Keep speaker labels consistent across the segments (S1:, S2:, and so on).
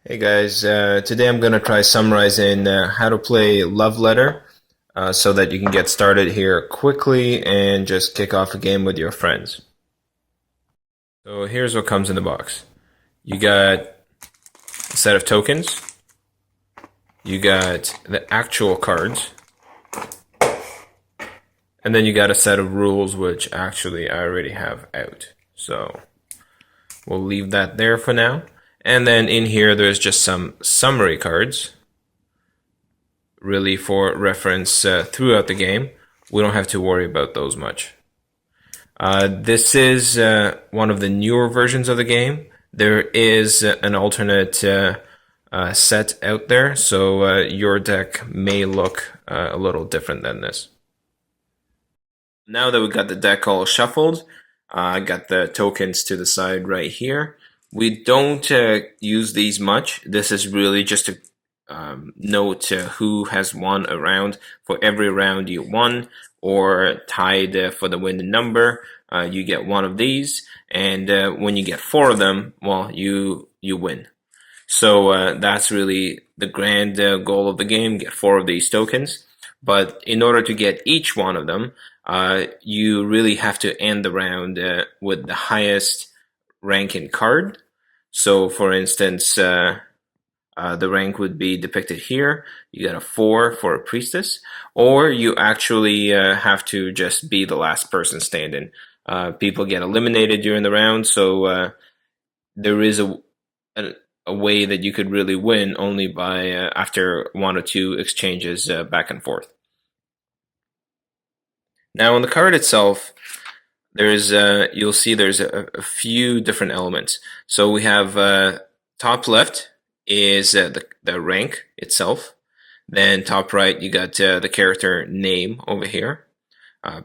S1: Hey guys, today I'm going to try summarizing how to play Love Letter so that you can get started here quickly and just kick off a game with your friends. So here's what comes in the box. You got a set of tokens, you got the actual cards, and then you got a set of rules which actually I already have out. So we'll leave that there for now. And then in here there's just some summary cards really for reference throughout the game. We don't have to worry about those much. This is one of the newer versions of the game. There is an alternate set out there, so your deck may look a little different than this. Now that we got the deck all shuffled, I got the tokens to the side right here. We don't use these much. This is really just to note who has won a round. For every round you won or tied for the winning number, you get one of these. And when you get four of them, well, you win. So that's really the grand goal of the game, get four of these tokens. But in order to get each one of them, you really have to end the round with the highest ranking card. So for instance, the rank would be depicted here. You got a 4 for a priestess, or you actually have to just be the last person standing. People get eliminated during the round, so there is a way that you could really win only by after one or two exchanges back and forth. Now on the card itself, there's you'll see there's a few different elements. So we have top left is the rank itself. Then top right, you got the character name over here.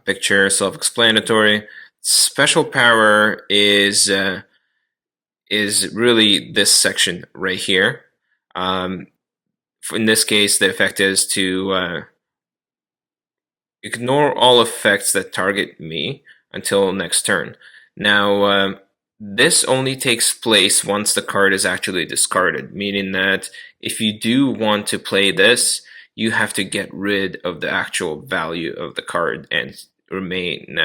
S1: Picture, self-explanatory. Special power is really this section right here. In this case, the effect is to ignore all effects that target me until next turn. Now, this only takes place once the card is actually discarded, meaning that if you do want to play this, you have to get rid of the actual value of the card and remain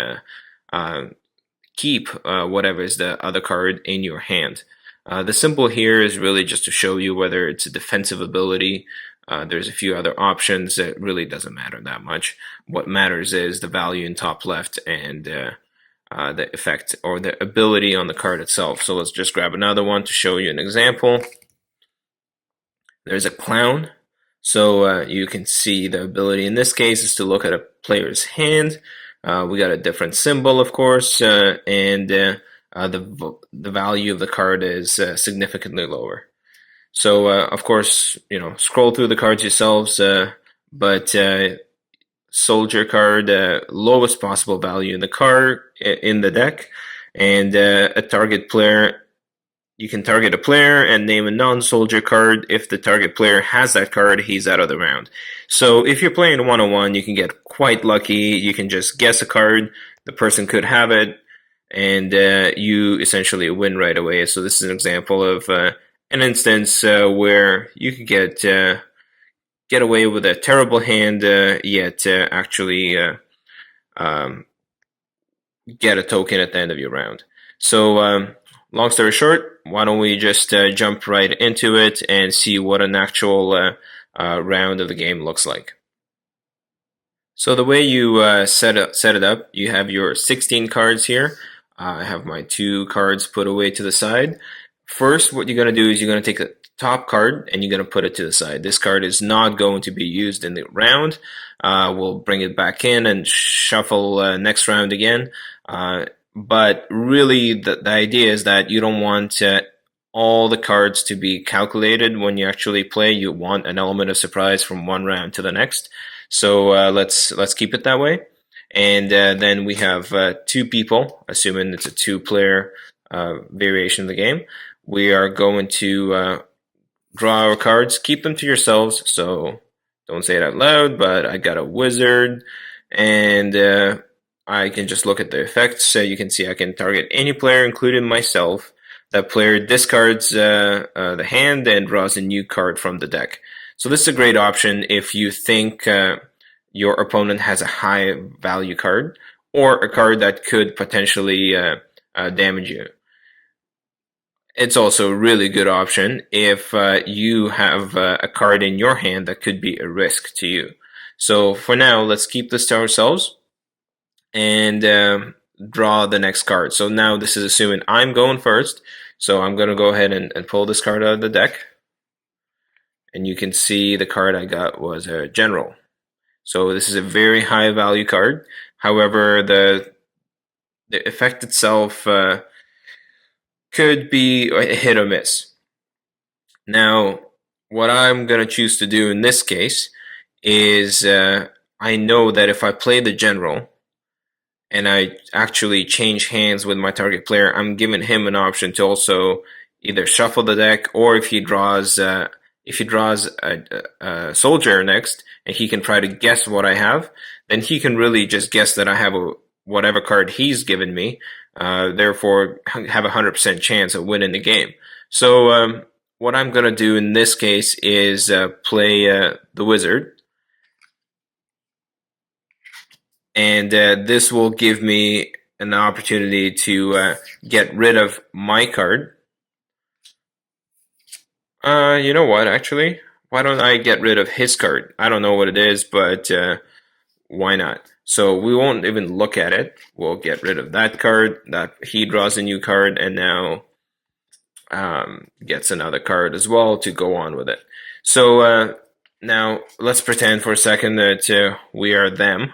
S1: keep whatever is the other card in your hand. The symbol here is really just to show you whether it's a defensive ability. There's a few other options. It really doesn't matter that much. What matters is the value in top left and the effect or the ability on the card itself. So let's just grab another one to show you an example. There's a clown. So you can see the ability in this case is to look at a player's hand. We got a different symbol, of course, and the value of the card is significantly lower. So, of course, scroll through the cards yourselves, but soldier card, lowest possible value in the card in the deck, and a target player. You can target a player and name a non-soldier card. If the target player has that card, he's out of the round. So if you're playing one-on-one, you can get quite lucky. You can just guess a card. The person could have it, and you essentially win right away. So this is an example of an instance where you could get away with a terrible hand, yet actually get a token at the end of your round. So long story short, why don't we just jump right into it and see what an actual round of the game looks like. So the way you set it up, you have your 16 cards here. I have my 2 cards put away to the side. First, what you're going to do is you're going to take the top card and you're going to put it to the side. This card is not going to be used in the round. We'll bring it back in and shuffle next round again. But really, the idea is that you don't want all the cards to be calculated when you actually play. You want an element of surprise from one round to the next. So let's keep it that way. And then we have 2 people, assuming it's a 2-player variation of the game. We are going to draw our cards. Keep them to yourselves, so don't say it out loud, but I got a wizard, and I can just look at the effects. So you can see I can target any player, including myself. That player discards the hand and draws a new card from the deck. So this is a great option if you think your opponent has a high value card or a card that could potentially damage you. It's also a really good option if you have a card in your hand that could be a risk to you. So for now, let's keep this to ourselves and draw the next card. So now this is assuming I'm going first. So I'm going to go ahead and pull this card out of the deck. And you can see the card I got was a General. So this is a very high value card. However, the effect itself could be a hit or miss. Now, what I'm going to choose to do in this case is I know that if I play the General and I actually change hands with my target player, I'm giving him an option to also either shuffle the deck, or if he draws a soldier next and he can try to guess what I have, then he can really just guess that I have whatever card he's given me, therefore have a 100% chance of winning the game. So what I'm going to do in this case is play the Wizard. And this will give me an opportunity to get rid of my card. You know what, actually? Why don't I get rid of his card? I don't know what it is, but why not? So we won't even look at it. We'll get rid of that card. That he draws a new card and now gets another card as well to go on with it. So now let's pretend for a second that we are them.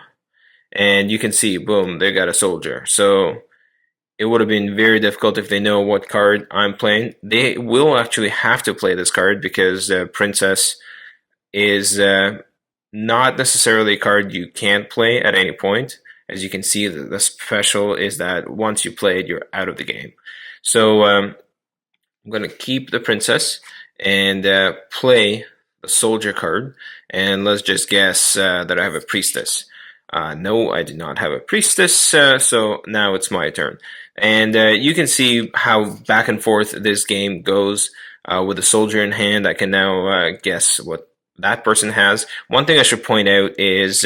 S1: And you can see, boom, they got a soldier. So it would have been very difficult if they know what card I'm playing. They will actually have to play this card because Princess is not necessarily a card you can't play at any point. As you can see, the special is that once you play it, you're out of the game. So I'm going to keep the Princess and play the soldier card. And let's just guess that I have a Priestess. No, I do not have a Priestess, so now it's my turn. And you can see how back and forth this game goes. With the soldier in hand, I can now guess what that person has. One thing I should point out is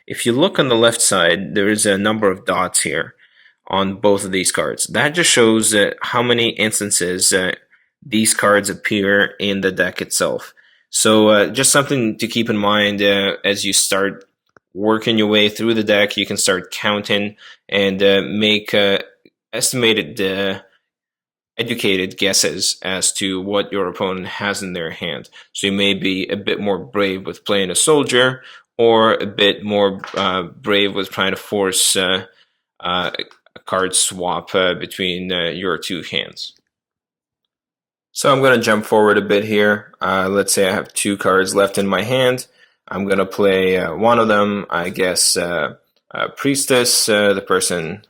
S1: if you look on the left side, there is a number of dots here on both of these cards. That just shows how many instances these cards appear in the deck itself. So just something to keep in mind as you start working your way through the deck. You can start counting and make estimated educated guesses as to what your opponent has in their hand. So you may be a bit more brave with playing a soldier, or a bit more brave with trying to force a card swap between your two hands. So I'm going to jump forward a bit here. Let's say I have two cards left in my hand. I'm going to play one of them, I guess, Priestess. The person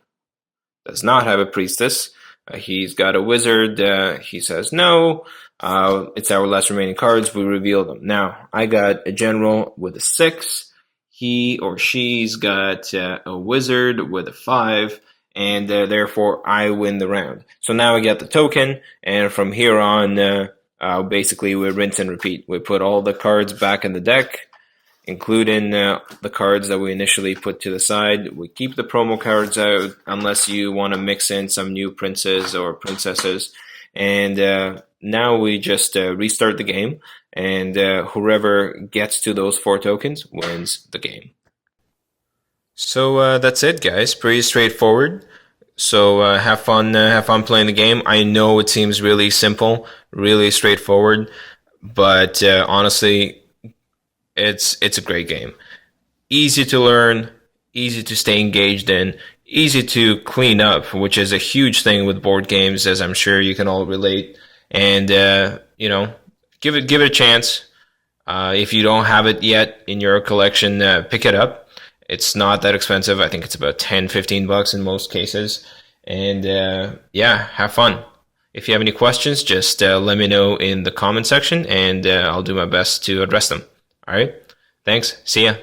S1: does not have a Priestess. He's got a Wizard. He says no. It's our last remaining cards. We reveal them. Now, I got a General with a 6. He or she's got a Wizard with a 5. And therefore, I win the round. So now I get the token. And from here on, basically, we rinse and repeat. We put all the cards back in the deck, including the cards that we initially put to the side. We keep the promo cards out unless you want to mix in some new princes or princesses. And now we just restart the game, and whoever gets to those 4 tokens wins the game. So that's it, guys. Pretty straightforward. So have fun playing the game. I know it seems really simple, really straightforward, but honestly, it's a great game. Easy to learn, easy to stay engaged in, easy to clean up, which is a huge thing with board games, as I'm sure you can all relate. And give it a chance. If you don't have it yet in your collection, pick it up. It's not that expensive. I think it's about $10-15 in most cases. And have fun. If you have any questions, just let me know in the comment section, and I'll do my best to address them. All right. Thanks. See ya.